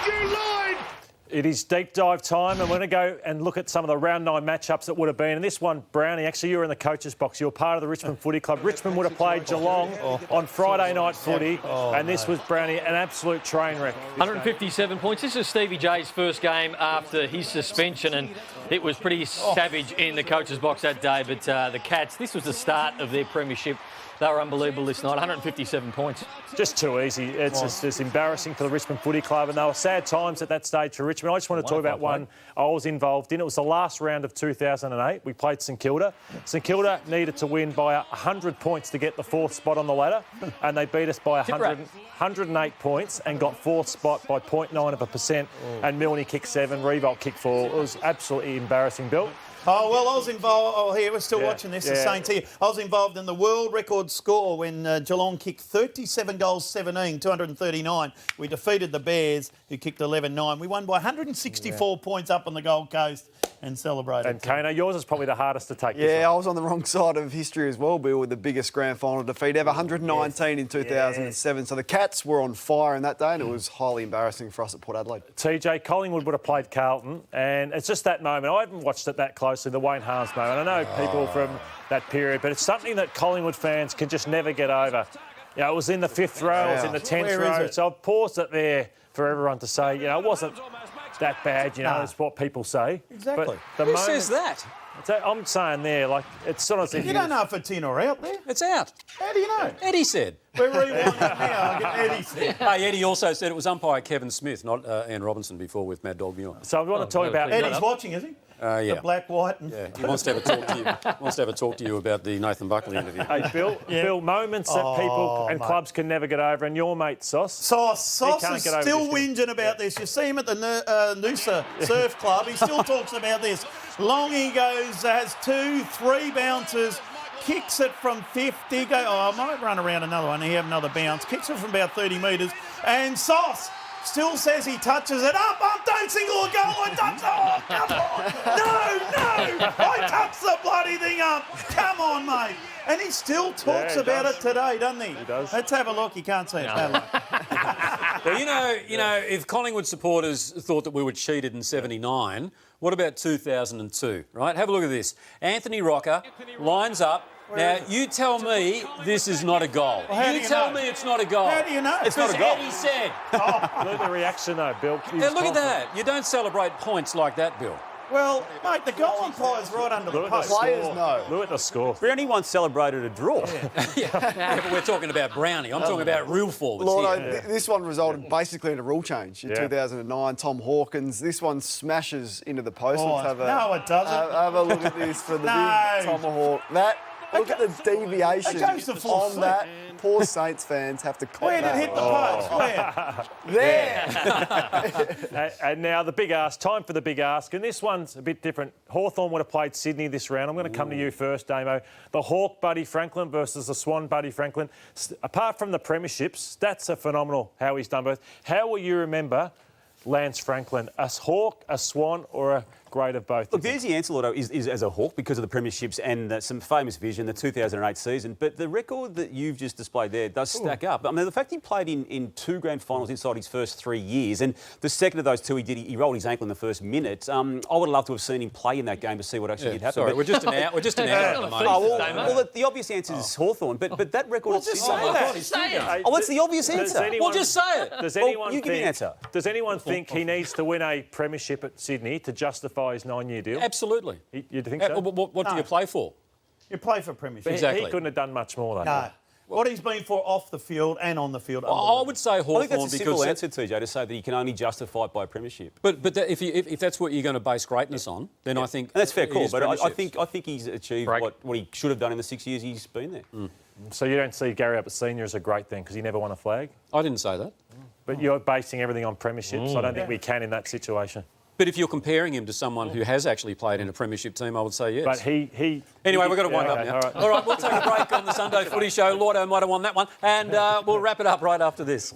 new line. It is deep dive time, and we're going to go and look at some of the round 9 matchups that would have been. And this one, Brownie, actually you were in the coach's box. You were part of the Richmond Footy Club. Richmond would have played Geelong on Friday night footy, and this was, Brownie, an absolute train wreck. 157 points. This is Stevie J's first game after his suspension, and it was pretty savage in the coach's box that day. But the Cats, this was the start of their premiership. They were unbelievable this night, 157 points. Just too easy. It's just embarrassing for the Richmond Footy Club, and they were sad times at that stage for Richmond. I just want to talk about one I was involved in. It was the last round of 2008. We played St Kilda. St Kilda needed to win by 100 points to get the 4th spot on the ladder, and they beat us by 108 points and got 4th spot by 0.9%. And Milne kicked 7, Revolt kicked 4. It was absolutely embarrassing, Bill. Oh, well, I was involved. Oh, here, we're still watching this. The Saints here. I was involved in the world record score when Geelong kicked 37 goals, 17, 239. We defeated the Bears, who kicked 11-9. We won by 164 points up on the Gold Coast and celebrated. And Kano, yours is probably the hardest to take. Yeah, I was on the wrong side of history as well, Bill, with the biggest grand final defeat ever, 119 in 2007. So the Cats were on fire in that day, and it was highly embarrassing for us at Port Adelaide. TJ, Collingwood would have played Carlton, and it's just that moment. I haven't watched it that closely, the Wayne Harms moment. I know people from that period, but it's something that Collingwood fans can just never get over. You know, it was in the 5th row, it was in the 10th row, so I've paused it there for everyone to say, you know, it wasn't that bad, you know, is what people say. Exactly. But Who says that? I'm saying there, like, it's sort of as if You don't know if it's in or out there. It's out. How do you know? Eddie said. We're rewinding it now. Eddie said. Hey, Eddie also said it was umpire Kevin Smith, not Ian Robinson before with Mad Dog Muir. So I want to talk about... Eddie's watching, is he? Yeah. The black, white and... Yeah, he wants to have a talk to you. Wants to have a talk to you about the Nathan Buckley interview. Hey, Bill, moments that people and clubs can never get over, and your mate Sauce. Sauce is still whinging about this. You see him at the Noosa Surf Club. He still talks about this. Long he goes, has 2, 3 bounces, kicks it from 50. I might run around another one. He have another bounce. Kicks it from about 30 metres. And Sauce still says he touches it up. Don't single a goal. I touch. Oh, come on. No. I touched the bloody thing up. Come on, mate. And he still talks about it today, doesn't he? He does. Let's have a look. You can't see it. Well, you know, if Collingwood supporters thought that we were cheated in 79, what about 2002, right? Have a look at this. Anthony Rocker lines up. Now, you tell me this is not a goal. Well, you tell me it's not a goal. How do you know? It's not a goal. Eddie said. Look at the reaction, though, Bill. Now, look at that. You don't celebrate points like that, Bill. Well, mate, the goal umpire's right under the post. Players know. Look at the score. Brownie once celebrated a draw. Yeah, but we're talking about Brownie. I'm talking about real forwards here. This one resulted basically in a rule change in 2009. Tom Hawkins. This one smashes into the post. Oh, Let's have no, it doesn't. Have a look at this for the big tomahawk. Look at the deviation on that. Poor Saints fans have to clap. Where did it hit the post? Where? There. And now the big ask. Time for the big ask. And this one's a bit different. Hawthorn would have played Sydney this round. I'm going to come to you first, Damo. The Hawk Buddy Franklin versus the Swan Buddy Franklin. Apart from the premierships, stats are phenomenal how he's done both. How will you remember Lance Franklin? A Hawk, a Swan, or a great of both? Look, the easy answer, Lotto, is as a Hawk because of the premierships and some famous vision, the 2008 season. But the record that you've just displayed there does stack up. I mean, the fact he played in 2 grand finals inside his first 3 years, and the second of those 2 he rolled his ankle in the first minute. I would have loved to have seen him play in that game to see what actually did happen. Sorry, we're just an hour at the moment. Well, the obvious answer is Hawthorn, but that record... Well, just say that. Oh, what's the obvious answer? Well, just say it. Does anyone you give me an answer. Does anyone think he needs to win a premiership at Sydney to justify his 9-year deal? Absolutely. You think so? What do you play for? You play for premiership. Exactly. He couldn't have done much more, though. No. What he's been for off the field and on the field. I would say Hawthorn I think that's a simple because... answer, TJ, to say that he can only justify it by a premiership. But if that's what you're going to base greatness on, then I think... And that's fair call, it is but I premierships. think he's achieved what he should have done in the 6 years he's been there. So you don't see Gary Ablett Senior as a great thing because he never won a flag? I didn't say that. But you're basing everything on premierships. I don't think we can in that situation. But if you're comparing him to someone who has actually played in a premiership team, I would say yes. But he Anyway, we've got to wind up now. All right, we'll take a break on the Sunday Footy Show. Lordo might have won that one. And we'll wrap it up right after this.